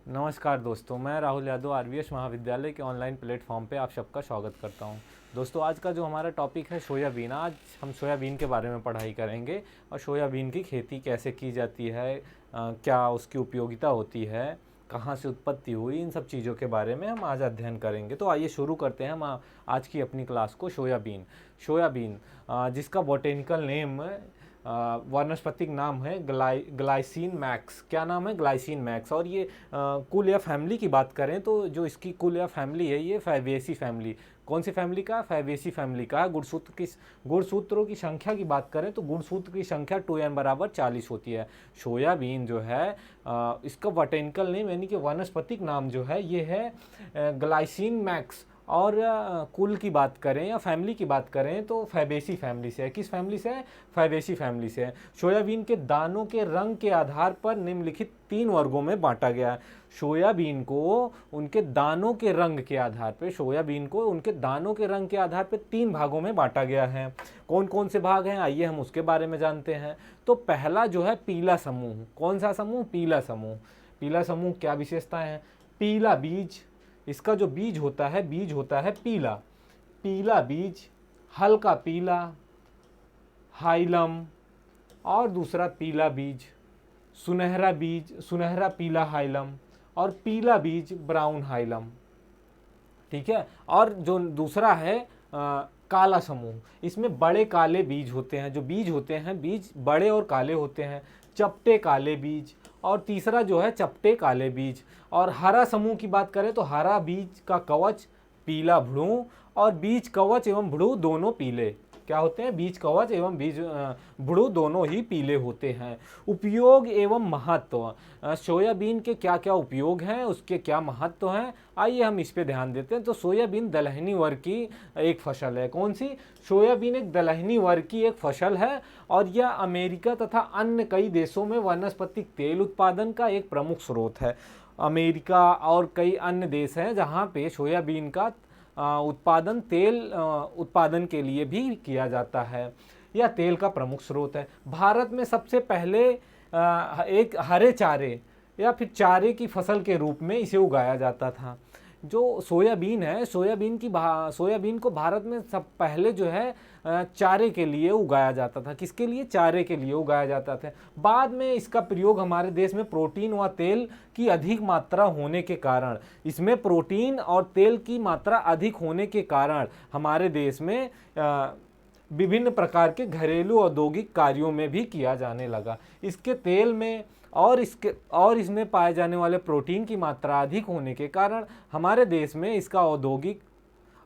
नमस्कार दोस्तों, मैं राहुल यादव आरवीएस महाविद्यालय के ऑनलाइन प्लेटफॉर्म पे आप सबका स्वागत करता हूं। दोस्तों, आज का जो हमारा टॉपिक है सोयाबीन। आज हम सोयाबीन के बारे में पढ़ाई करेंगे और सोयाबीन की खेती कैसे की जाती है, क्या उसकी उपयोगिता होती है, कहाँ से उत्पत्ति हुई, इन सब चीज़ों के बारे में हम आज अध्ययन करेंगे। तो आइए शुरू करते हैं हम आज की अपनी क्लास को। सोयाबीन जिसका बॉटेनिकल नेम वानस्पतिक नाम है ग्लाइसिन मैक्स। क्या नाम है? Glycine max. और ये कुल या फैमिली की बात करें तो जो इसकी कुल या फैमिली है ये फैबेसी फैमिली। कौन सी फैमिली का? फैबेसी फैमिली का है। गुणसूत्रों की संख्या की बात करें तो गुणसूत्र की संख्या 2n बराबर 40 होती है। सोयाबीन जो है इसका बॉटेनिकल नेम यानी कि वानस्पतिक नाम जो है ये है ग्लाइसिन मैक्स। और कुल की बात करें या फैमिली की बात करें तो फैबेसी फैमिली से है। किस फैमिली से है? फैबेसी फैमिली से है। सोयाबीन के दानों के रंग के आधार पर निम्नलिखित 3 वर्गों में बांटा गया है। सोयाबीन को उनके दानों के रंग के आधार पर सोयाबीन को उनके दानों के रंग के आधार पर 3 भागों में बांटा गया है। कौन कौन से भाग हैं आइए हम उसके बारे में जानते हैं। तो पहला जो है पीला समूह। कौन सा समूह? पीला समूह। पीला समूह क्या विशेषताएं हैं? पीला बीज। इसका जो बीज होता है पीला। पीला बीज, हल्का पीला हाइलम, और दूसरा पीला बीज सुनहरा बीज, सुनहरा पीला हाइलम, और पीला बीज ब्राउन हाइलम। ठीक है। और जो दूसरा है काला समूह। इसमें बड़े काले बीज होते हैं। जो बीज होते हैं बीज बड़े और काले होते हैं, चपटे काले बीज। और तीसरा जो है चपटे काले बीज। और हरा समूह की बात करें तो हरा बीज का कवच, पीला भ्रूण, और बीज कवच एवं भ्रूण दोनों पीले। क्या होते हैं? बीज कवच एवं बीज भ्रूण दोनों ही पीले होते हैं। उपयोग एवं महत्व। सोयाबीन के क्या क्या उपयोग हैं, उसके क्या महत्व हैं, आइए हम इस पे ध्यान देते हैं। तो सोयाबीन दलहनी वर्ग की एक फसल है। कौन सी? सोयाबीन एक दलहनी वर्ग की एक फसल है और यह अमेरिका तथा अन्य कई देशों में वानस्पतिक तेल उत्पादन का एक प्रमुख स्रोत है। अमेरिका और कई अन्य देश हैं जहाँ पे सोयाबीन का उत्पादन तेल उत्पादन के लिए भी किया जाता है। यह तेल का प्रमुख स्रोत है। भारत में सबसे पहले एक हरे चारे या फिर चारे की फसल के रूप में इसे उगाया जाता था। जो सोयाबीन है, सोयाबीन को भारत में सब पहले जो है चारे के लिए उगाया जाता था। किसके लिए? चारे के लिए उगाया जाता था। बाद में इसका प्रयोग हमारे देश में प्रोटीन व तेल की अधिक मात्रा होने के कारण, इसमें प्रोटीन और तेल की मात्रा अधिक होने के कारण हमारे देश में विभिन्न प्रकार के घरेलू औद्योगिक कार्यों में भी किया जाने लगा। इसके तेल में और इसमें पाए जाने वाले प्रोटीन की मात्रा अधिक होने के कारण हमारे देश में इसका औद्योगिक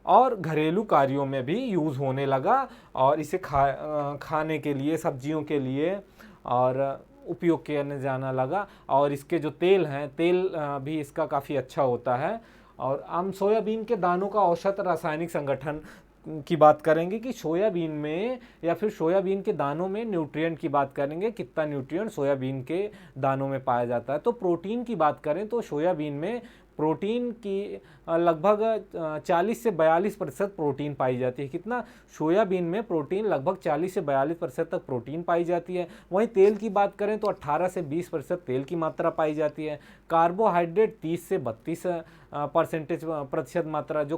और घरेलू कार्यों में भी यूज़ होने लगा और इसे खाने के लिए, सब्जियों के लिए और उपयोग किया जाना लगा। और इसके जो तेल हैं, तेल भी इसका काफ़ी अच्छा होता है। और हम सोयाबीन के दानों का औसत रासायनिक संगठन की बात करेंगे कि सोयाबीन में या फिर सोयाबीन के दानों में न्यूट्रिएंट की बात करेंगे, कितना न्यूट्रिएंट सोयाबीन के दानों में पाया जाता है। तो प्रोटीन की बात करें तो सोयाबीन में प्रोटीन की लगभग 40 से 42% प्रोटीन पाई जाती है। कितना? सोयाबीन में प्रोटीन लगभग 40 से 42% तक प्रोटीन पाई जाती है। वहीं तेल की बात करें तो 18 से 20% तेल की मात्रा पाई जाती है। कार्बोहाइड्रेट 30 से 32 प्रतिशत मात्रा, जो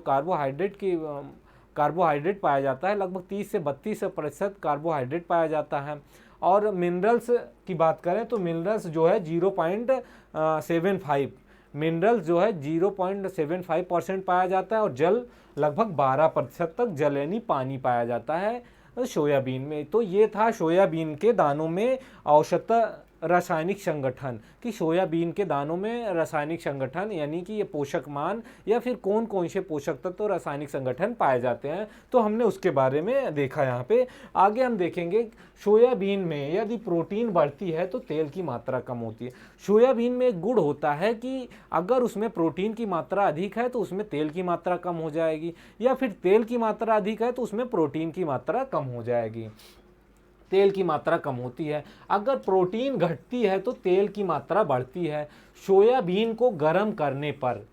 कार्बोहाइड्रेट पाया जाता है, लगभग 30 से 32% कार्बोहाइड्रेट पाया जाता है। और मिनरल्स की बात करें तो मिनरल्स जो है 0.75 मिनरल्स जो है 0.75% पाया जाता है। और जल लगभग 12% तक जल यानी पानी पाया जाता है सोयाबीन में। तो ये था सोयाबीन के दानों में औसत रासायनिक संगठन, कि सोयाबीन के दानों में रासायनिक संगठन यानी कि ये पोषक मान या फिर कौन कौन से पोषक तत्व तो रासायनिक संगठन पाए जाते हैं। तो हमने उसके बारे में देखा। यहाँ पे आगे हम देखेंगे सोयाबीन में यदि प्रोटीन बढ़ती है तो तेल की मात्रा कम होती है। सोयाबीन में एक गुण होता है कि अगर उसमें प्रोटीन की मात्रा अधिक है तो उसमें तेल की मात्रा कम हो जाएगी, या फिर तेल की मात्रा अधिक है तो उसमें प्रोटीन की मात्रा कम हो जाएगी। तेल की मात्रा कम होती है। अगर प्रोटीन घटती है तो तेल की मात्रा बढ़ती है। सोयाबीन को गर्म करने पर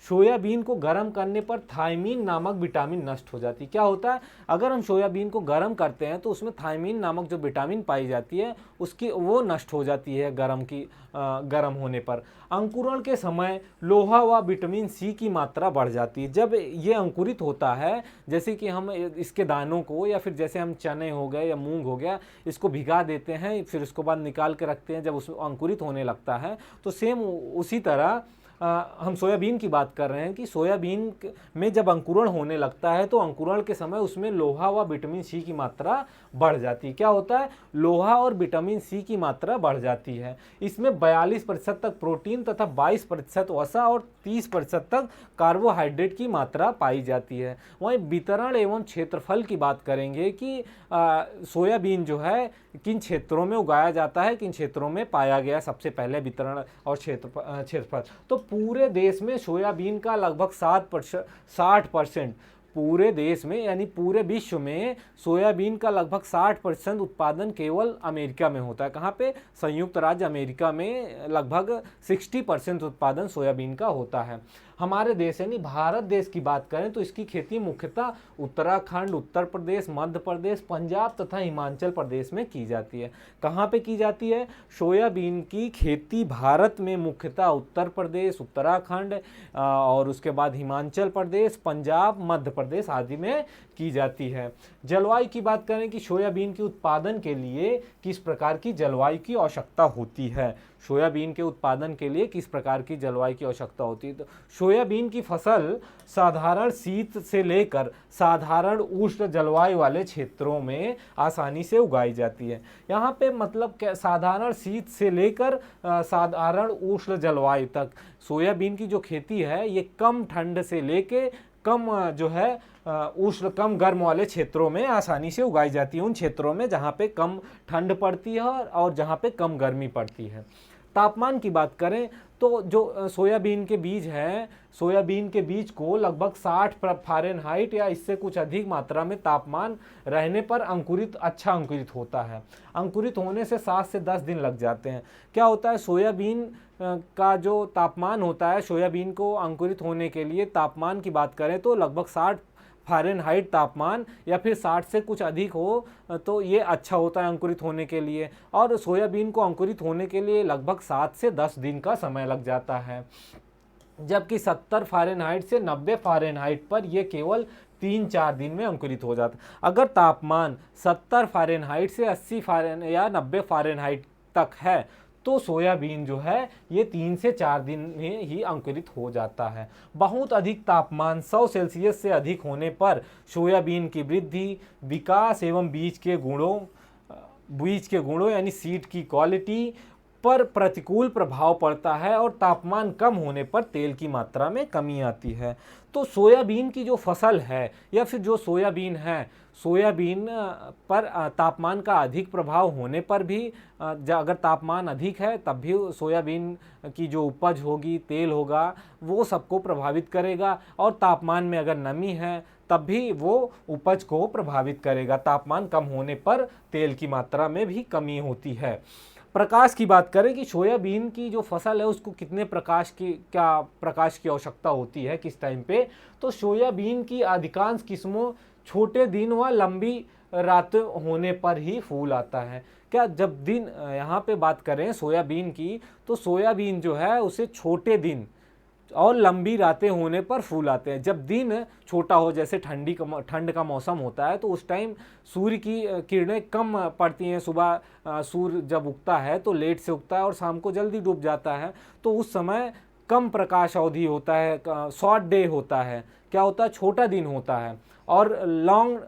सोयाबीन को गर्म करने पर थायमीन नामक विटामिन नष्ट हो जाती है। क्या होता है, अगर हम सोयाबीन को गर्म करते हैं तो उसमें थायमीन नामक जो विटामिन पाई जाती है उसकी वो नष्ट हो जाती है गर्म होने पर। अंकुरण के समय लोहा व विटामिन सी की मात्रा बढ़ जाती है। जब ये अंकुरित होता है, जैसे कि हम इसके दानों को या फिर जैसे हम चने हो गए या मूंग हो गया, इसको भिगा देते हैं, फिर उसके बाद निकाल के रखते हैं, जब उसमें अंकुरित होने लगता है तो सेम उसी तरह हम सोयाबीन की बात कर रहे हैं कि सोयाबीन में जब अंकुरण होने लगता है तो अंकुरण के समय उसमें लोहा व विटामिन सी की मात्रा बढ़ जाती है। क्या होता है, लोहा और विटामिन सी की मात्रा बढ़ जाती है। इसमें 42% तक प्रोटीन तथा 22% वसा और 30% तक कार्बोहाइड्रेट की मात्रा पाई जाती है। वहीं वितरण एवं क्षेत्रफल की बात करेंगे कि सोयाबीन जो है किन क्षेत्रों में उगाया जाता है, किन क्षेत्रों में पाया गया सबसे पहले वितरण और क्षेत्रफल। तो पूरे देश में सोयाबीन का लगभग 60% पूरे देश में यानी पूरे विश्व में सोयाबीन का लगभग 60% उत्पादन केवल अमेरिका में होता है। कहाँ पे, संयुक्त राज्य अमेरिका में लगभग 60% उत्पादन सोयाबीन का होता है। हमारे देश यानी भारत देश की बात करें तो इसकी खेती मुख्यतः उत्तराखंड, उत्तर प्रदेश, मध्य प्रदेश, पंजाब तथा हिमाचल प्रदेश में की जाती है। कहाँ पे की जाती है, सोयाबीन की खेती भारत में मुख्यतः उत्तर प्रदेश, उत्तराखंड और उसके बाद हिमाचल प्रदेश, पंजाब, मध्य प्रदेश आदि में की जाती है। जलवायु की बात करें कि सोयाबीन के उत्पादन के लिए किस प्रकार की जलवायु की आवश्यकता होती है। सोयाबीन के उत्पादन के लिए किस प्रकार की जलवायु की आवश्यकता होती है। तो सोयाबीन की फसल साधारण शीत से लेकर साधारण उष्ण जलवायु वाले क्षेत्रों में आसानी से उगाई जाती है। यहाँ पे मतलब क्या, साधारण शीत से लेकर साधारण उष्ण जलवायु तक सोयाबीन की जो खेती है ये कम ठंड से लेके कम जो है उष्ण कम गर्म वाले क्षेत्रों में आसानी से उगाई जाती है, उन क्षेत्रों में जहाँ पे कम ठंड पड़ती है और जहाँ पे कम गर्मी पड़ती है। तापमान की बात करें तो जो सोयाबीन के बीज हैं, सोयाबीन के बीज को लगभग 60 फ़ारेनहाइट या इससे कुछ अधिक मात्रा में तापमान रहने पर अच्छा अंकुरित होता है। अंकुरित होने से 7 से 10 दिन लग जाते हैं। क्या होता है, सोयाबीन का जो तापमान होता है, सोयाबीन को अंकुरित होने के लिए तापमान की बात करें तो लगभग 60 फ़ारेनहाइट तापमान या फिर 60 से कुछ अधिक हो तो ये अच्छा होता है अंकुरित होने के लिए। और सोयाबीन को अंकुरित होने के लिए लगभग 7 से 10 दिन का समय लग जाता है, जबकि 70 फ़ारेनहाइट से 90 फ़ारेनहाइट पर यह केवल 3-4 दिन में अंकुरित हो जाता है। अगर तापमान 70 फ़ारेनहाइट से 80 फ़ारेनहाइट या 90 फ़ारेनहाइट तक है तो सोयाबीन जो है ये 3 से 4 दिन में ही अंकुरित हो जाता है। बहुत अधिक तापमान 100 सेल्सियस से अधिक होने पर सोयाबीन की वृद्धि, विकास एवं बीज के गुणों यानी सीड की क्वालिटी पर प्रतिकूल प्रभाव पड़ता है और तापमान कम होने पर तेल की मात्रा में कमी आती है। तो सोयाबीन की जो फसल है या फिर जो सोयाबीन है, सोयाबीन पर तापमान का अधिक प्रभाव होने पर भी अगर तापमान अधिक है तब भी सोयाबीन की जो उपज होगी, तेल होगा, वो सबको प्रभावित करेगा। और तापमान में अगर नमी है तब भी वो उपज को प्रभावित करेगा। तापमान कम होने पर तेल की मात्रा में भी कमी होती है। प्रकाश की बात करें कि सोयाबीन की जो फसल है उसको कितने प्रकाश की आवश्यकता होती है किस टाइम पे, तो सोयाबीन की अधिकांश किस्मों छोटे दिन व लंबी रात होने पर ही फूल आता है। क्या, जब दिन यहाँ पे बात करें सोयाबीन की तो सोयाबीन जो है उसे छोटे दिन और लंबी रातें होने पर फूल आते हैं। जब दिन छोटा हो, जैसे ठंड का मौसम होता है तो उस टाइम सूर्य की किरणें कम पड़ती हैं। सुबह सूर्य जब उगता है तो लेट से उगता है और शाम को जल्दी डूब जाता है, तो उस समय कम प्रकाश अवधि होता है, शॉर्ट डे होता है। क्या होता है, छोटा दिन होता है और लॉन्ग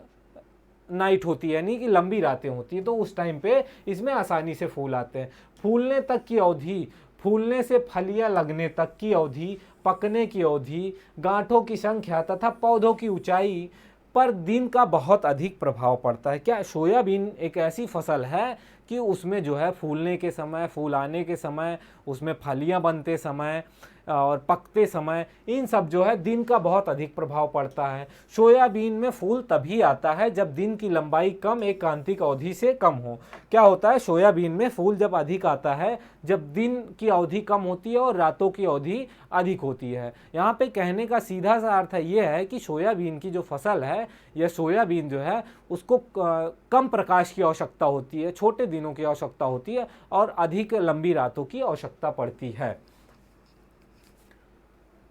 नाइट होती है यानी कि लंबी रातें होती है। तो उस टाइम पे इसमें आसानी से फूल आते हैं। फूलने तक की अवधि, फूलने से फलियां लगने तक की अवधि, पकने की अवधि, गांठों की संख्या तथा पौधों की ऊंचाई पर दिन का बहुत अधिक प्रभाव पड़ता है। क्या, सोयाबीन एक ऐसी फसल है कि उसमें जो है फूलने के समय, फूल आने के समय, उसमें फलियां बनते समय और पकते समय, इन सब जो है दिन का बहुत अधिक प्रभाव पड़ता है। सोयाबीन में फूल तभी आता है जब दिन की लंबाई कम एक क्रांतिक अवधि से कम हो। क्या होता है, सोयाबीन में फूल जब अधिक आता है जब दिन की अवधि कम होती है और रातों की अवधि अधिक होती है। यहाँ पे कहने का सीधा सा अर्थ ये है कि सोयाबीन की जो फसल है, यह सोयाबीन जो है उसको कम प्रकाश की आवश्यकता होती है, छोटे दिनों की आवश्यकता होती है और अधिक लंबी रातों की आवश्यकता पड़ती है।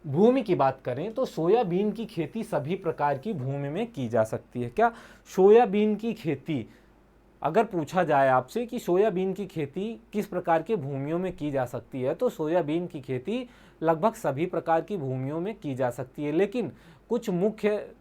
भूमि की बात करें तो सोयाबीन की खेती सभी प्रकार की भूमि में की जा सकती है। क्या सोयाबीन की खेती, अगर पूछा जाए आपसे कि सोयाबीन की खेती किस प्रकार के भूमियों में की जा सकती है, तो सोयाबीन की खेती लगभग सभी प्रकार की भूमियों में की जा सकती है, लेकिन कुछ मुख्य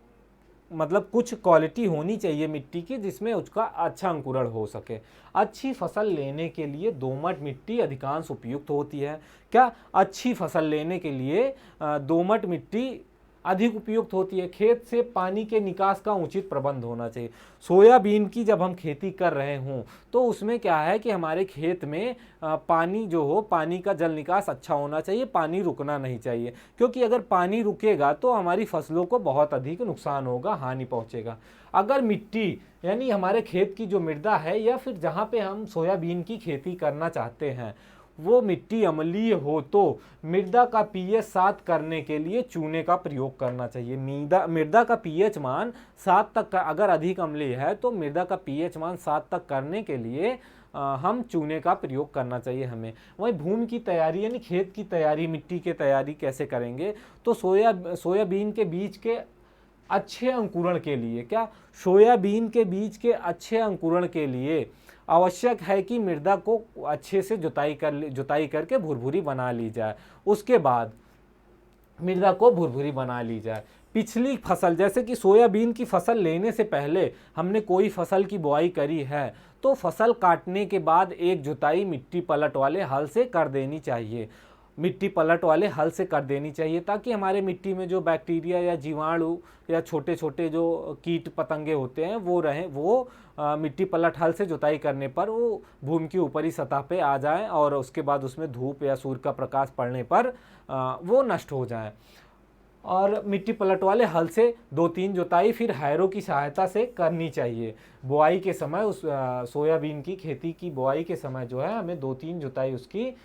कुछ क्वालिटी होनी चाहिए मिट्टी की जिसमें उसका अच्छा अंकुरण हो सके। अच्छी फसल लेने के लिए दोमट मिट्टी अधिकांश उपयुक्त होती है। क्या अच्छी फसल लेने के लिए दोमट मिट्टी अधिक उपयुक्त होती है। खेत से पानी के निकास का उचित प्रबंध होना चाहिए। सोयाबीन की जब हम खेती कर रहे हों तो उसमें क्या है कि हमारे खेत में पानी जो हो, पानी का जल निकास अच्छा होना चाहिए, पानी रुकना नहीं चाहिए, क्योंकि अगर पानी रुकेगा तो हमारी फसलों को बहुत अधिक नुकसान होगा, हानि पहुंचेगा। अगर मिट्टी यानी हमारे खेत की जो मृदा है या फिर जहाँ पे हम सोयाबीन की खेती करना चाहते हैं वो मिट्टी अम्लीय हो तो मृदा का पीएच 7 करने के लिए चूने का प्रयोग करना चाहिए। मृदा का पीएच मान 7 तक का अगर अधिक अम्लीय है तो मृदा का पीएच मान 7 तक करने के लिए हम चूने का प्रयोग करना चाहिए हमें। वहीं भूमि की तैयारी यानी खेत की तैयारी, मिट्टी की तैयारी कैसे करेंगे, तो सोयाबीन के बीज के अच्छे अंकुरण के लिए, क्या सोयाबीन के बीज के अच्छे अंकुरण के लिए आवश्यक है कि मृदा को अच्छे से जुताई करके भुरभुरी बना ली जाए। उसके बाद मृदा को भुरभुरी बना ली जाए। पिछली फसल जैसे कि सोयाबीन की फसल लेने से पहले हमने कोई फसल की बुआई करी है तो फसल काटने के बाद एक जुताई मिट्टी पलट वाले हल से कर देनी चाहिए। मिट्टी पलट वाले हल से कर देनी चाहिए ताकि हमारे मिट्टी में जो बैक्टीरिया या जीवाणु या छोटे छोटे जो कीट पतंगे होते हैं वो रहें, वो मिट्टी पलट हल से जुताई करने पर वो भूमि की ऊपरी सतह पे आ जाएं और उसके बाद उसमें धूप या सूर्य का प्रकाश पड़ने पर वो नष्ट हो जाएं। और मिट्टी पलट वाले हल से 2-3 जुताई फिर हैरों की सहायता से करनी चाहिए। बुआई के समय उस सोयाबीन की खेती की बुआई के समय जो है हमें 2-3 जुताई उसकी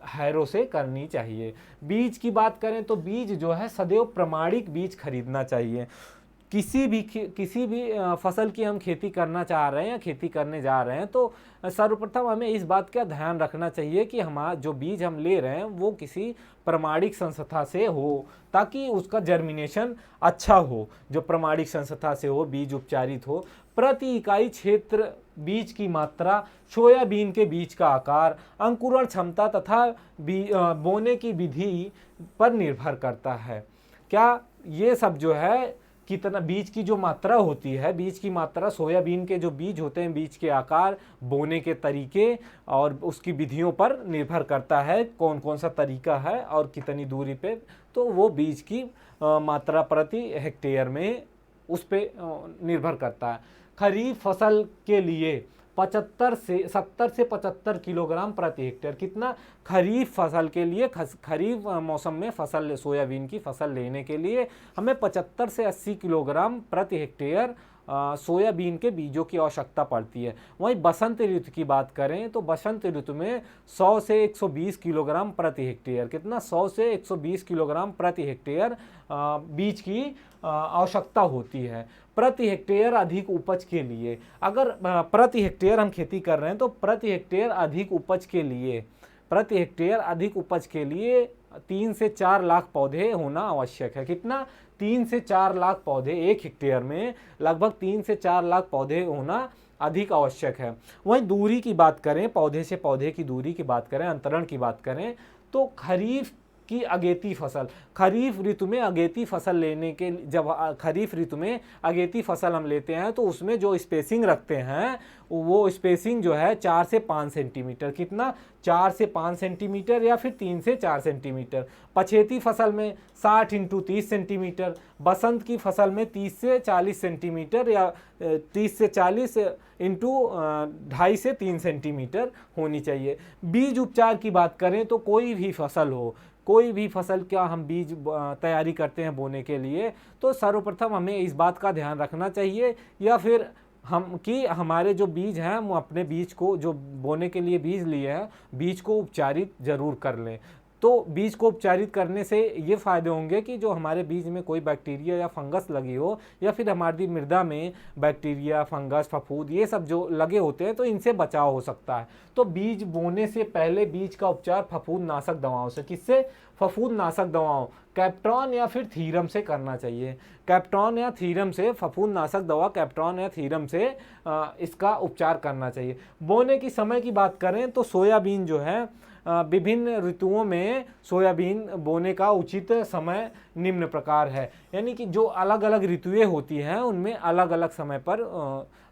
हैरों से करनी चाहिए। बीज की बात करें तो बीज जो है सदैव प्रमाणिक बीज खरीदना चाहिए। किसी भी फसल की हम खेती करना चाह रहे हैं या खेती करने जा रहे हैं तो सर्वप्रथम हमें इस बात का ध्यान रखना चाहिए कि हमारा जो बीज हम ले रहे हैं वो किसी प्रमाणिक संस्था से हो ताकि उसका जर्मिनेशन अच्छा हो, जो प्रमाणिक संस्था से हो, बीज उपचारित हो। प्रति इकाई क्षेत्र बीज की मात्रा, सोयाबीन के बीज का आकार, अंकुरण क्षमता तथा बोने की विधि पर निर्भर करता है। क्या ये सब जो है कितना बीज की जो मात्रा होती है, बीज की मात्रा, सोयाबीन के जो बीज होते हैं, बीज के आकार, बोने के तरीके और उसकी विधियों पर निर्भर करता है कौन कौन सा तरीका है और कितनी दूरी पे, तो वो बीज की मात्रा प्रति हेक्टेयर में उस पे निर्भर करता है। खरीफ फसल के लिए 70 से 75 किलोग्राम प्रति हेक्टेयर, कितना खरीफ फसल के लिए, खरीफ मौसम में फसल सोयाबीन की फसल लेने के लिए हमें 75 से 80 किलोग्राम प्रति हेक्टेयर सोयाबीन के बीजों की आवश्यकता पड़ती है। वहीं बसंत ऋतु की बात करें तो बसंत ऋतु में 100 से 120 किलोग्राम प्रति हेक्टेयर, कितना 100 से 120 किलोग्राम प्रति हेक्टेयर बीज की आवश्यकता होती है। प्रति हेक्टेयर अधिक उपज के लिए, अगर प्रति हेक्टेयर हम खेती कर रहे हैं तो प्रति हेक्टेयर अधिक उपज के लिए 3 से 4 लाख पौधे होना आवश्यक है। कितना? 3 से 4 लाख पौधे, एक हेक्टेयर में लगभग 3 से 4 लाख पौधे होना अधिक आवश्यक है। वहीं दूरी की बात करें, पौधे से पौधे की दूरी की बात करें, अंतरण की बात करें तो खरीफ कि अगेती फसल, खरीफ ऋतु में अगेती फसल लेने के, जब खरीफ ऋतु में अगेती फसल हम लेते हैं तो उसमें जो स्पेसिंग रखते हैं वो स्पेसिंग जो है 4 से 5 सेंटीमीटर, कितना, 4 से 5 सेंटीमीटर या फिर 3 से 4 सेंटीमीटर। पछेती फसल में 60 इंटू 30 सेंटीमीटर, बसंत की फसल में 30 से 40 सेंटीमीटर या 30 से 40 इंटू 2.5 से 3 सेंटीमीटर होनी चाहिए। बीज उपचार की बात करें तो कोई भी फसल हो, कोई भी फसल का हम बीज तैयारी करते हैं बोने के लिए, तो सर्वप्रथम हमें इस बात का ध्यान रखना चाहिए या फिर हम कि हमारे जो बीज हैं वो अपने बीज को, जो बोने के लिए बीज लिए हैं, बीज को उपचारित जरूर कर लें। तो बीज को उपचारित करने से ये फ़ायदे होंगे कि जो हमारे बीज में कोई बैक्टीरिया या फंगस लगी हो या फिर हमारी मृदा में बैक्टीरिया, फंगस, फफूंद ये सब जो लगे होते हैं तो इनसे बचाव हो सकता है। तो बीज बोने से पहले बीज का उपचार फफूंद नाशक दवाओं से, किससे, फफूंद नाशक दवाओं, कैप्टॉन या फिर थीरम से करना चाहिए। कैप्टॉन या थीरम से, फफूंद नाशक दवा कैप्टॉन या थीरम से इसका उपचार करना चाहिए। बोने की समय की बात करें तो सोयाबीन जो है विभिन्न ऋतुओं में सोयाबीन बोने का उचित समय निम्न प्रकार है, यानी कि जो अलग अलग ऋतुएं होती हैं उनमें अलग अलग समय पर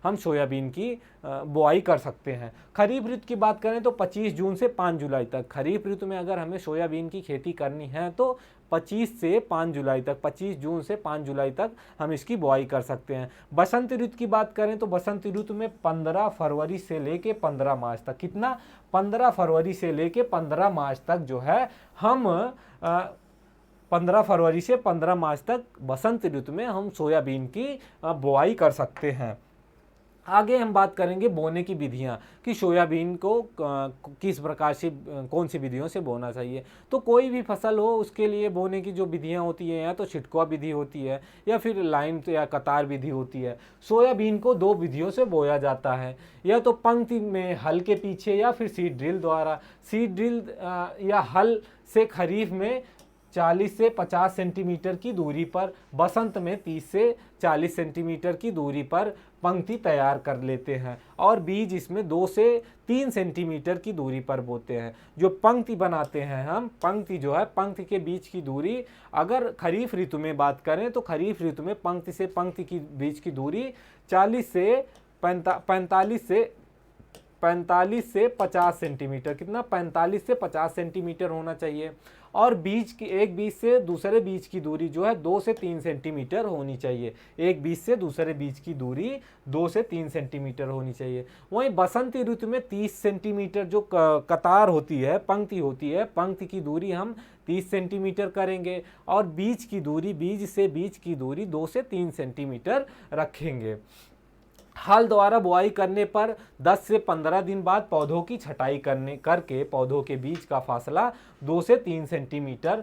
हम सोयाबीन की बुआई कर सकते हैं। खरीफ ऋतु की बात करें तो 25 जून से 5 जुलाई तक, खरीफ ऋतु में अगर हमें सोयाबीन की खेती करनी है तो 25 से 5 जुलाई तक, 25 जून से 5 जुलाई तक हम इसकी बुआई कर सकते हैं। बसंत ऋतु की बात करें तो बसंत ऋतु में 15 फरवरी से लेके 15 मार्च तक, कितना, 15 फरवरी से लेके 15 मार्च तक जो है हम 15 फरवरी से 15 मार्च तक बसंत ऋतु में हम सोयाबीन की बुआई कर सकते हैं। आगे हम बात करेंगे बोने की विधियां कि सोयाबीन को किस प्रकार से, कौन सी विधियों से बोना चाहिए। तो कोई भी फसल हो उसके लिए बोने की जो विधियां होती हैं, या तो छिटकुआ विधि होती है या फिर लाइन या कतार विधि होती है। सोयाबीन को 2 विधियों से बोया जाता है, या तो पंक्ति में हल के पीछे या फिर सीड ड्रिल द्वारा। सीड ड्रिल या हल से खरीफ में 40 से 50 सेंटीमीटर की दूरी पर, बसंत में 30 से 40 सेंटीमीटर की दूरी पर पंक्ति तैयार कर लेते हैं और बीज इसमें 2 से 3 सेंटीमीटर की दूरी पर बोते हैं। जो पंक्ति बनाते हैं हम, पंक्ति जो है, पंक्ति के बीच की दूरी, अगर खरीफ ऋतु में बात करें तो खरीफ ऋतु में पंक्ति से पंक्ति की बीच की दूरी 45 से 50 सेंटीमीटर, कितना, 45 से 50 सेंटीमीटर होना चाहिए। और बीज की, एक बीज से दूसरे बीज की दूरी जो है 2 से 3 सेंटीमीटर होनी चाहिए। एक बीज से दूसरे बीज की दूरी 2 से 3 सेंटीमीटर होनी चाहिए। वहीं बसंती ऋतु में 30 सेंटीमीटर जो कतार होती है, पंक्ति होती है, पंक्ति की दूरी हम 30 सेंटीमीटर करेंगे और बीज की दूरी, बीज से बीज की दूरी 2 से 3 सेंटीमीटर रखेंगे। हल द्वारा बुआई करने पर 10 से 15 दिन बाद पौधों की छटाई करके पौधों के बीच का फासला 2 से 3 सेंटीमीटर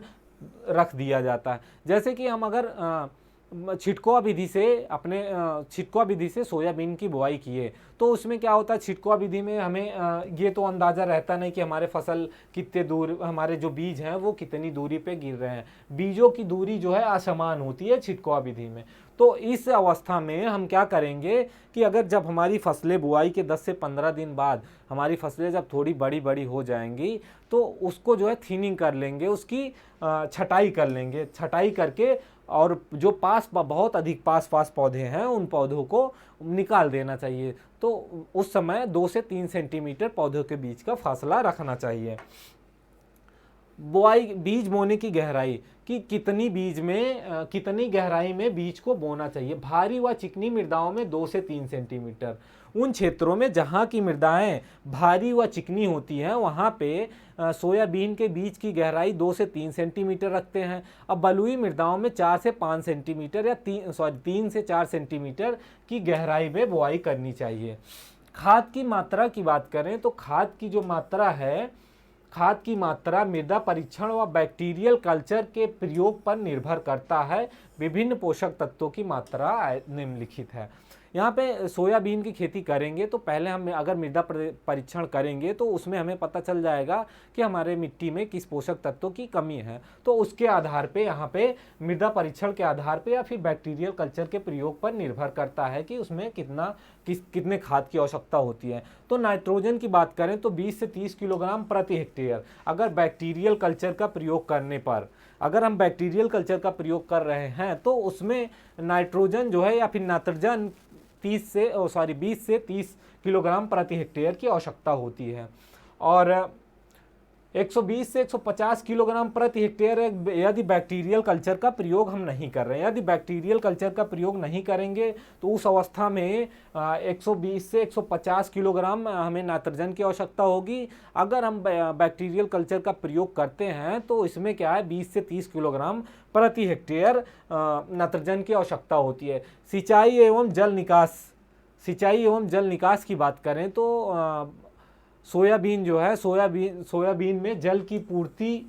रख दिया जाता है। जैसे कि हम अगर छिटकुआ विधि से सोयाबीन की बुआई किए तो उसमें क्या होता है, छिटकुआ विधि में हमें ये तो अंदाज़ा रहता नहीं कि हमारे फसल कितने दूर, हमारे जो बीज हैं वो कितनी दूरी पे गिर रहे हैं। बीजों की दूरी जो है असमान होती है छिटकुआ विधि में। तो इस अवस्था में हम क्या करेंगे कि अगर जब हमारी फसलें बुआई के 10 से 15 दिन बाद हमारी फसलें जब थोड़ी बड़ी बड़ी हो जाएंगी तो उसको जो है थिनिंग कर लेंगे, उसकी छटाई कर लेंगे। छटाई करके और जो बहुत अधिक पास पौधे हैं उन पौधों को निकाल देना चाहिए। तो उस समय 2 से 3 सेंटीमीटर पौधों के बीच का फासला रखना चाहिए। बुआई, बीज बोने की गहराई कि कितनी गहराई में बीज को बोना चाहिए। भारी व चिकनी मृदाओं में 2 से 3 सेंटीमीटर। उन क्षेत्रों में जहाँ की मृदाएं भारी व चिकनी होती हैं वहाँ पे सोयाबीन के बीज की गहराई 2 से 3 सेंटीमीटर रखते हैं। अब बलुई मृदाओं में 4 से 5 सेंटीमीटर या 3 से 4 सेंटीमीटर की गहराई में बुआई करनी चाहिए। खाद की मात्रा की बात करें तो खाद की जो मात्रा है, खाद की मात्रा मृदा परीक्षण व बैक्टीरियल कल्चर के प्रयोग पर निर्भर करता है। विभिन्न पोषक तत्वों की मात्रा निम्नलिखित है। यहाँ पे सोयाबीन की खेती करेंगे तो पहले हम अगर मृदा परीक्षण करेंगे तो उसमें हमें पता चल जाएगा कि हमारे मिट्टी में किस पोषक तत्वों की कमी है। तो उसके आधार पे यहाँ पे मृदा परीक्षण के आधार पे या फिर बैक्टीरियल कल्चर के प्रयोग पर निर्भर करता है कि उसमें कितने खाद की आवश्यकता होती है। तो नाइट्रोजन की बात करें तो 20 से 30 किलोग्राम प्रति हेक्टेयर अगर बैक्टीरियल कल्चर का प्रयोग करने पर, अगर हम बैक्टीरियल कल्चर का प्रयोग कर रहे हैं तो उसमें नाइट्रोजन जो है या फिर नाइट्रोजन 20 से 30 किलोग्राम प्रति हेक्टेयर की आवश्यकता होती है। और 120 से 150 किलोग्राम प्रति हेक्टेयर यदि बैक्टीरियल कल्चर का प्रयोग हम नहीं कर रहे हैं। यदि बैक्टीरियल कल्चर का प्रयोग नहीं करेंगे तो उस अवस्था में 120 से 150 किलोग्राम हमें नाइट्रोजन की आवश्यकता होगी। अगर हम बैक्टीरियल कल्चर का प्रयोग करते हैं तो इसमें क्या है 20 से 30 किलोग्राम प्रति हेक्टेयर नाइट्रोजन की आवश्यकता होती है। सिंचाई एवं जल निकास की बात करें तो सोयाबीन जो है सोयाबीन में जल की पूर्ति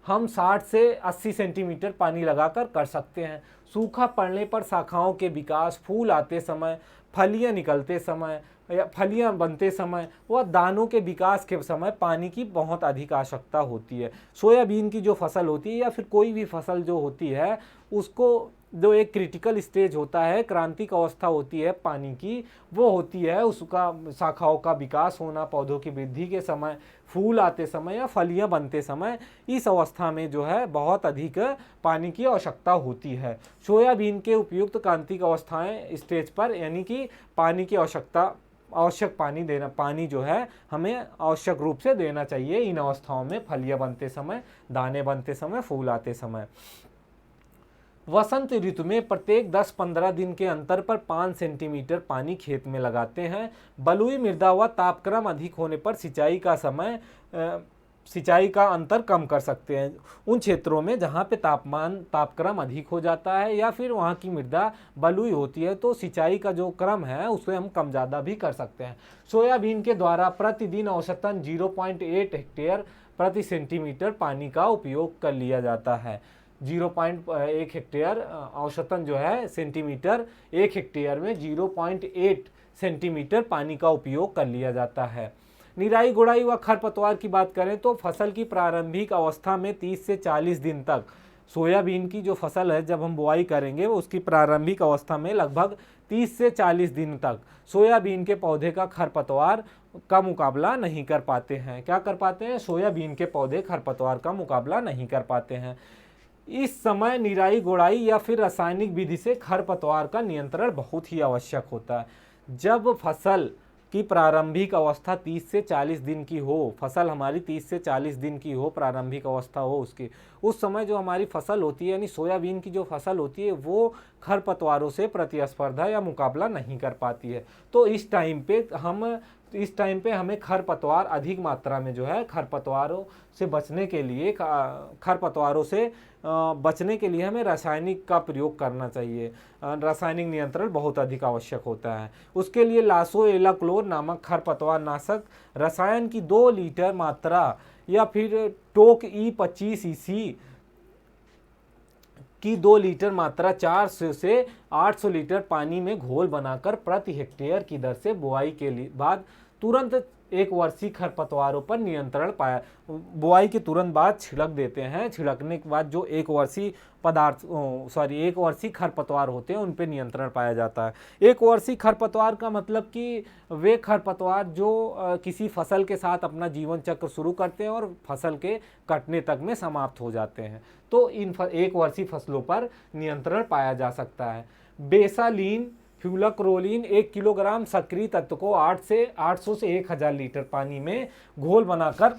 हम 60 से 80 सेंटीमीटर पानी लगाकर कर सकते हैं। सूखा पड़ने पर शाखाओं के विकास, फूल आते समय, फलियां निकलते समय या फलियां बनते समय व दानों के विकास के समय पानी की बहुत अधिक आवश्यकता होती है। सोयाबीन की जो फसल होती है या फिर कोई भी फसल जो होती है उसको जो एक क्रिटिकल स्टेज होता है, क्रांतिक अवस्था होती है पानी की, वो होती है उसका शाखाओं का विकास होना, पौधों की वृद्धि के समय, फूल आते समय या फलियां बनते समय। इस अवस्था में जो है बहुत अधिक पानी की आवश्यकता होती है। सोयाबीन के उपयुक्त क्रांतिक अवस्थाएं स्टेज पर यानी कि पानी की आवश्यक पानी जो है हमें आवश्यक रूप से देना चाहिए इन अवस्थाओं में, फलियां बनते समय, दाने बनते समय, फूल आते समय। वसंत ऋतु में प्रत्येक 10-15 दिन के अंतर पर 5 सेंटीमीटर पानी खेत में लगाते हैं। बलुई मृदा व तापक्रम अधिक होने पर सिंचाई का अंतर कम कर सकते हैं। उन क्षेत्रों में जहाँ पे तापक्रम अधिक हो जाता है या फिर वहाँ की मृदा बलुई होती है तो सिंचाई का जो क्रम है उसे हम कम ज़्यादा भी कर सकते हैं। सोयाबीन के द्वारा प्रतिदिन औसतन 0.8 हेक्टेयर प्रति सेंटीमीटर पानी का उपयोग कर लिया जाता है। 0.1 हेक्टेयर औसतन जो है सेंटीमीटर, 1 हेक्टेयर में 0.8 सेंटीमीटर पानी का उपयोग कर लिया जाता है। निराई गुड़ाई व खरपतवार की बात करें तो फसल की प्रारंभिक अवस्था में 30 से 40 दिन तक, सोयाबीन की जो फसल है जब हम बुआई करेंगे वो उसकी प्रारंभिक अवस्था में लगभग 30 से 40 दिन तक सोयाबीन के पौधे का खरपतवार का मुकाबला नहीं कर पाते हैं। क्या कर पाते हैं? सोयाबीन के पौधे खरपतवार का मुकाबला नहीं कर पाते हैं। इस समय निराई गुड़ाई या फिर रासायनिक विधि से खरपतवार का नियंत्रण बहुत ही आवश्यक होता है। जब फसल की प्रारंभिक अवस्था 30 से 40 दिन की हो, फसल हमारी 30 से 40 दिन की हो, प्रारंभिक अवस्था हो उसकी, उस समय जो हमारी फसल होती है यानी सोयाबीन की जो फसल होती है वो खरपतवारों से प्रतिस्पर्धा या मुकाबला नहीं कर पाती है। तो इस टाइम पे हमें खरपतवार अधिक मात्रा में जो है खरपतवारों से बचने के लिए हमें रासायनिक का प्रयोग करना चाहिए। रासायनिक नियंत्रण बहुत अधिक आवश्यक होता है। उसके लिए लासोएलाक्लोर नामक खरपतवार नाशक रसायन की 2 लीटर मात्रा या फिर टोक E25 EC की 2 लीटर मात्रा 400 से 800 लीटर पानी में घोल बनाकर प्रति हेक्टेयर की दर से बुआई के बाद तुरंत 1 वर्षीय खरपतवारों पर नियंत्रण पाया, बुआई के तुरंत बाद छिड़क देते हैं। छिड़कने के बाद जो 1 वर्षीय खरपतवार होते हैं उन पे नियंत्रण पाया जाता है। 1 वर्षीय खरपतवार का मतलब कि वे खरपतवार जो किसी फसल के साथ अपना जीवन चक्र शुरू करते हैं और फसल के कटने तक में समाप्त हो जाते हैं, तो इन 1 वर्षीय फसलों पर नियंत्रण पाया जा सकता है। बेसालीन फ्यूलक्रोलिन 1 किलोग्राम सक्रिय तत्व को 800 से 1000 लीटर पानी में घोल बनाकर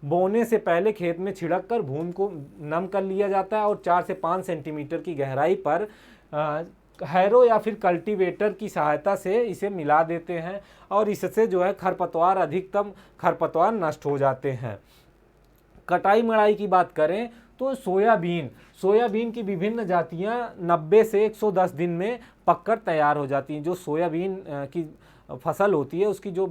बोने से पहले खेत में छिड़क कर भूमि को नम कर लिया जाता है और 4 से 5 सेंटीमीटर की गहराई पर हैरो या फिर कल्टीवेटर की सहायता से इसे मिला देते हैं और इससे जो है अधिकतम खरपतवार नष्ट हो जाते हैं। कटाई मड़ाई की बात करें तो सोयाबीन की विभिन्न जातियां 90 से 110 दिन में पककर तैयार हो जाती हैं। जो सोयाबीन की फसल होती है उसकी जो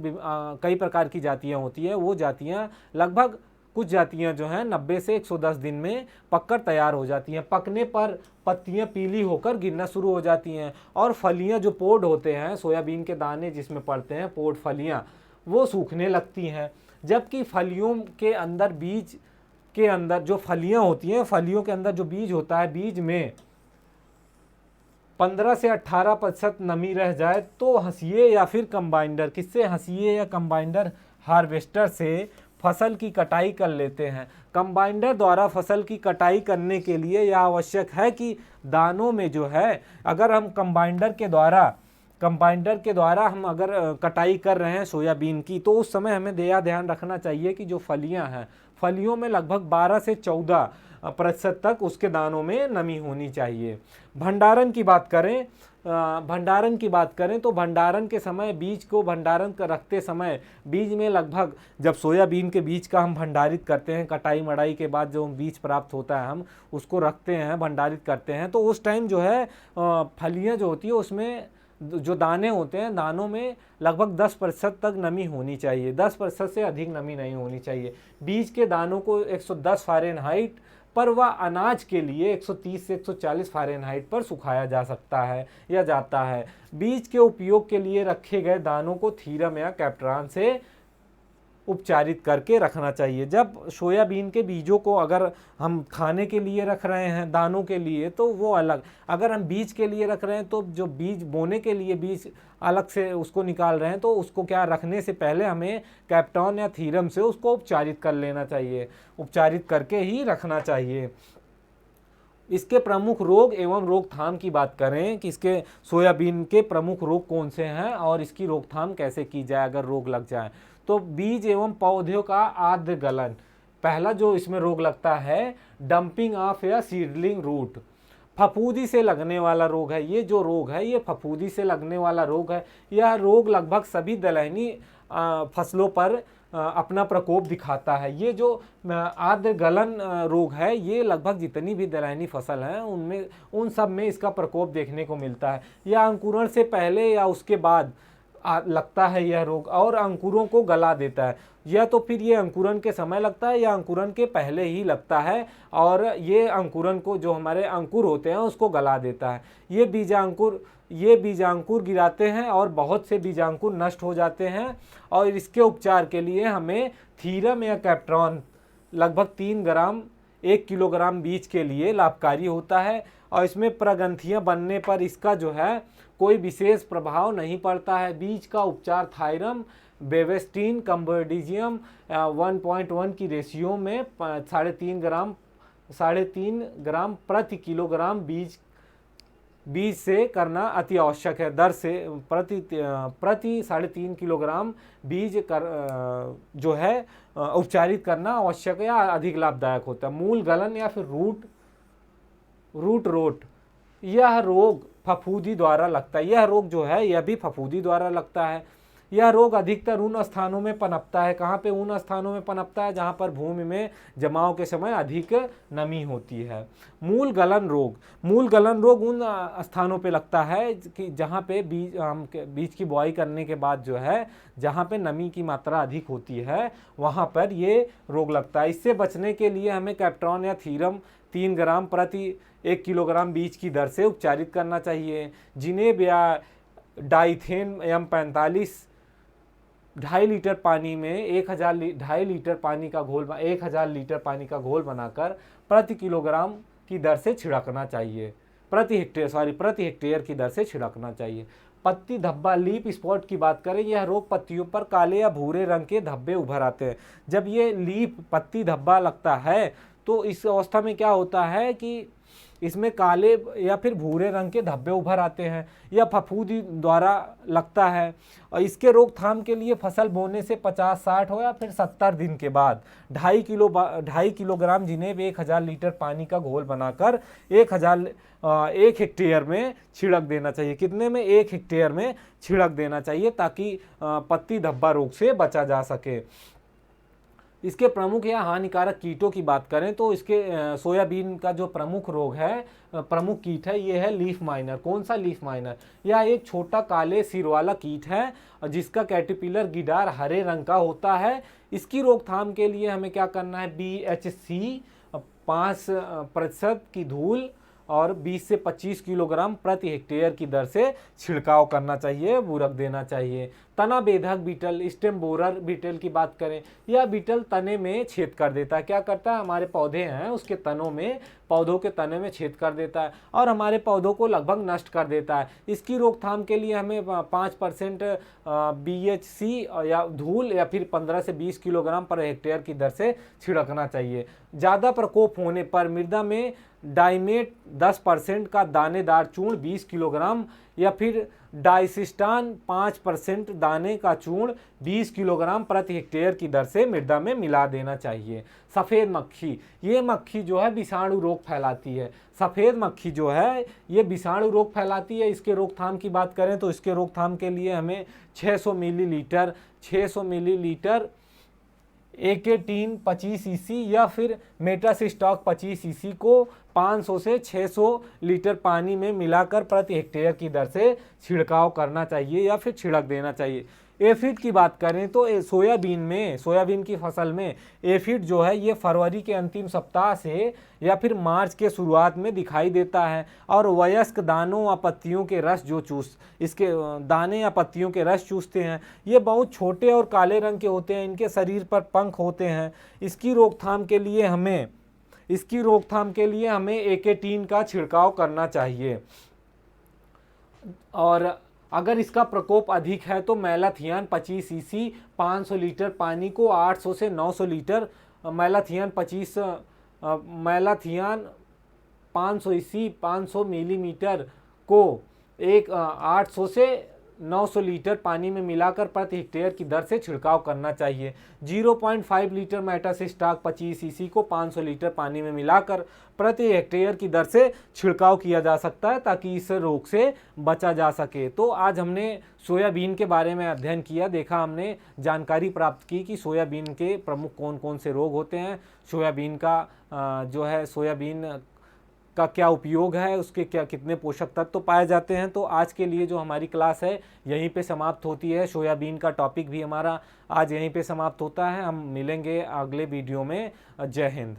कई प्रकार की जातियां होती हैं वो जातियां लगभग कुछ जातियां जो हैं 90 से 110 दिन में पककर तैयार हो जाती हैं। पकने पर पत्तियां पीली होकर गिरना शुरू हो जाती हैं और फलियां जो पोड होते हैं, सोयाबीन के दाने जिसमें पड़ते हैं पोड फलियां, वो सूखने लगती हैं। जबकि फलियों के अंदर बीज के अंदर जो फलियां होती हैं, फलियों के अंदर जो बीज होता है, बीज में 15 से 18% नमी रह जाए तो हंसिए या फिर कंबाइंडर, किससे हंसिए या कंबाइंडर हार्वेस्टर से फसल की कटाई कर लेते हैं। कंबाइंडर द्वारा फसल की कटाई करने के लिए यह आवश्यक है कि दानों में जो है, अगर हम कंबाइंडर के द्वारा हम अगर कटाई कर रहे हैं सोयाबीन की, तो उस समय हमें ध्यान रखना चाहिए कि जो फलियां हैं, फलियों में लगभग 12 से 14% तक उसके दानों में नमी होनी चाहिए। भंडारण की बात करें तो भंडारण के समय बीज को रखते समय बीज में लगभग, जब सोयाबीन के बीज का हम भंडारित करते हैं, कटाई मड़ाई के बाद जो बीज प्राप्त होता है हम उसको रखते हैं, भंडारित करते हैं, तो उस टाइम जो है फलियां जो होती है उसमें जो दाने होते हैं, दानों में लगभग 10% तक नमी होनी चाहिए। 10% से अधिक नमी नहीं होनी चाहिए। बीज के दानों को 110 फ़ारेनहाइट पर व अनाज के लिए 130 से 140 फ़ारेनहाइट पर सुखाया जा सकता है या जाता है। बीज के उपयोग के लिए रखे गए दानों को थीरम या कैप्ट्रान से उपचारित करके रखना चाहिए। जब सोयाबीन के बीजों को अगर हम खाने के लिए रख रहे हैं, दानों के लिए, तो वो अलग। अगर हम बीज के लिए रख रहे हैं तो जो बीज बोने के लिए बीज अलग से उसको निकाल रहे हैं, तो उसको क्या रखने से पहले हमें कैप्टॉन या थीरम से उसको उपचारित कर लेना चाहिए, उपचारित करके ही रखना चाहिए। इसके प्रमुख रोग एवं रोकथाम की बात करें कि इसके सोयाबीन के प्रमुख रोग कौन से हैं और इसकी रोकथाम कैसे की जाए अगर रोग लग जाए, तो बीज एवं पौधों का आर्द्र गलन पहला जो इसमें रोग लगता है। डंपिंग ऑफ या सीडलिंग रूट, फफूंदी से लगने वाला रोग है। ये जो रोग है ये फफूंदी से लगने वाला रोग है। यह रोग लगभग सभी दलहनी फसलों पर अपना प्रकोप दिखाता है। ये जो आर्द्र गलन रोग है ये लगभग जितनी भी दलहनी फसल हैं उन सब में इसका प्रकोप देखने को मिलता है। यह अंकुरण से पहले या उसके बाद लगता है यह रोग और अंकुरों को गला देता है। या तो फिर ये अंकुरण के समय लगता है या अंकुरण के पहले ही लगता है और ये अंकुरण को, जो हमारे अंकुर होते हैं, उसको गला देता है। ये बीजांकुर गिराते हैं और बहुत से बीजांकुर नष्ट हो जाते हैं और इसके उपचार के लिए हमें थीरम या कैप्ट्रॉन लगभग 3 ग्राम 1 किलोग्राम बीज के लिए लाभकारी होता है और इसमें प्रग्रंथियां बनने पर इसका जो है कोई विशेष प्रभाव नहीं पड़ता है। बीज का उपचार थायरम, बेवेस्टीन, कंबोडिजियम 1.1 की रेशियो में 3.5 ग्राम प्रति किलोग्राम बीज से करना अति आवश्यक है। दर से प्रति 3.5 किलोग्राम बीज जो है उपचारित करना आवश्यक या अधिक लाभदायक होता है। मूल गलन या फिर रूट रोट, यह रोग फफूंदी द्वारा लगता है। यह रोग जो है यह भी फफूंदी द्वारा लगता है। यह रोग अधिकतर उन स्थानों में पनपता है। कहाँ पे? उन स्थानों में पनपता है जहाँ पर भूमि में जमाव के समय अधिक नमी होती है। मूल गलन रोग उन स्थानों पे लगता है कि जहाँ पे बीज की बुआई करने के बाद जो है जहाँ पे नमी की मात्रा अधिक होती है वहाँ पर ये रोग लगता है। इससे बचने के लिए हमें कैप्ट्रॉन या थीरम 3 ग्राम प्रति 1 किलोग्राम बीज की दर से उपचारित करना चाहिए। जिनेब या डाइथेन M45 2.5 लीटर पानी में 1000 लीटर पानी का घोल बनाकर प्रति किलोग्राम की दर से छिड़कना चाहिए। प्रति हेक्टेयर की दर से छिड़कना चाहिए। पत्ती धब्बा लीफ स्पॉट की बात करें, यह रोग पत्तियों पर काले या भूरे रंग के धब्बे उभर आते हैं। जब ये लीफ पत्ती धब्बा लगता है तो इस अवस्था में क्या होता है कि इसमें काले या फिर भूरे रंग के धब्बे उभर आते हैं। यह फफूंदी द्वारा लगता है और इसके रोकथाम के लिए फसल बोने से 50-60 हो या फिर 70 दिन के बाद 2.5 किलोग्राम जिनेब 1000 लीटर पानी का घोल बनाकर 1 हेक्टेयर में छिड़क देना चाहिए। कितने में? 1 हेक्टेयर में छिड़क देना चाहिए ताकि पत्ती धब्बा रोग से बचा जा सके। इसके प्रमुख या हानिकारक कीटों की बात करें तो इसके सोयाबीन का जो प्रमुख रोग है, प्रमुख कीट है, ये है लीफ माइनर। कौन सा लीफ माइनर? यह एक छोटा काले सिर वाला कीट है जिसका कैटरपिलर गिडार हरे रंग का होता है। इसकी रोकथाम के लिए हमें क्या करना है? BHC 5% की धूल और 20 से 25 किलोग्राम प्रति हेक्टेयर की दर से छिड़काव करना चाहिए, बुरक देना चाहिए। तना बेधक बीटल, स्टेम बोरर बीटल की बात करें, यह बीटल तने में छेद कर देता है। क्या करता है? हमारे पौधे हैं उसके तनों में, पौधों के तने में छेद कर देता है और हमारे पौधों को लगभग नष्ट कर देता है। इसकी रोकथाम के लिए हमें 5% BHC या धूल या फिर 15 से 20 किलोग्राम पर हेक्टेयर की दर से छिड़कना चाहिए। ज़्यादा प्रकोप होने पर मृदा में डाइमेट 10% का दानेदार चूर्ण 20 किलोग्राम या फिर डाइसिस्टान 5% दाने का चूर्ण 20 किलोग्राम प्रति हेक्टेयर की दर से मृदा में मिला देना चाहिए। सफ़ेद मक्खी, ये मक्खी जो है विषाणु रोग फैलाती है। सफ़ेद मक्खी जो है ये विषाणु रोग फैलाती है। इसके रोकथाम की बात करें तो इसके रोकथाम के लिए हमें 600 मिलीलीटर एकेटीन 25 EC या फिर मेटासिस्टॉक 25 EC को 500 से 600 लीटर पानी में मिलाकर प्रति हेक्टेयर की दर से छिड़काव करना चाहिए या फिर छिड़क देना चाहिए। एफिड की बात करें तो सोयाबीन की फसल में एफिड जो है ये फरवरी के अंतिम सप्ताह से या फिर मार्च के शुरुआत में दिखाई देता है और वयस्क दानों या पत्तियों के रस इसके दाने या पत्तियों के रस चूसते हैं। ये बहुत छोटे और काले रंग के होते हैं, इनके शरीर पर पंख होते हैं। इसकी रोकथाम के लिए हमें एकेटीन का छिड़काव करना चाहिए और अगर इसका प्रकोप अधिक है तो मैलाथियन 25 EC 500 लीटर पानी को 800 से 900 लीटर मैलाथियन 500 EC 500 मिलीमीटर को 800 से 900 लीटर पानी में मिलाकर प्रति हेक्टेयर की दर से छिड़काव करना चाहिए। 0.5 लीटर मेटासिस्टाक 25 EC को 500 लीटर पानी में मिलाकर प्रति हेक्टेयर की दर से छिड़काव किया जा सकता है ताकि इस रोग से बचा जा सके। तो आज हमने सोयाबीन के बारे में अध्ययन किया, देखा, हमने जानकारी प्राप्त की कि सोयाबीन के प्रमुख कौन कौन से रोग होते हैं, सोयाबीन का क्या उपयोग है, उसके क्या कितने पोषक तत्व पाए जाते हैं। तो आज के लिए जो हमारी क्लास है यहीं पे समाप्त होती है। सोयाबीन का टॉपिक भी हमारा आज यहीं पे समाप्त होता है। हम मिलेंगे अगले वीडियो में। जय हिंद।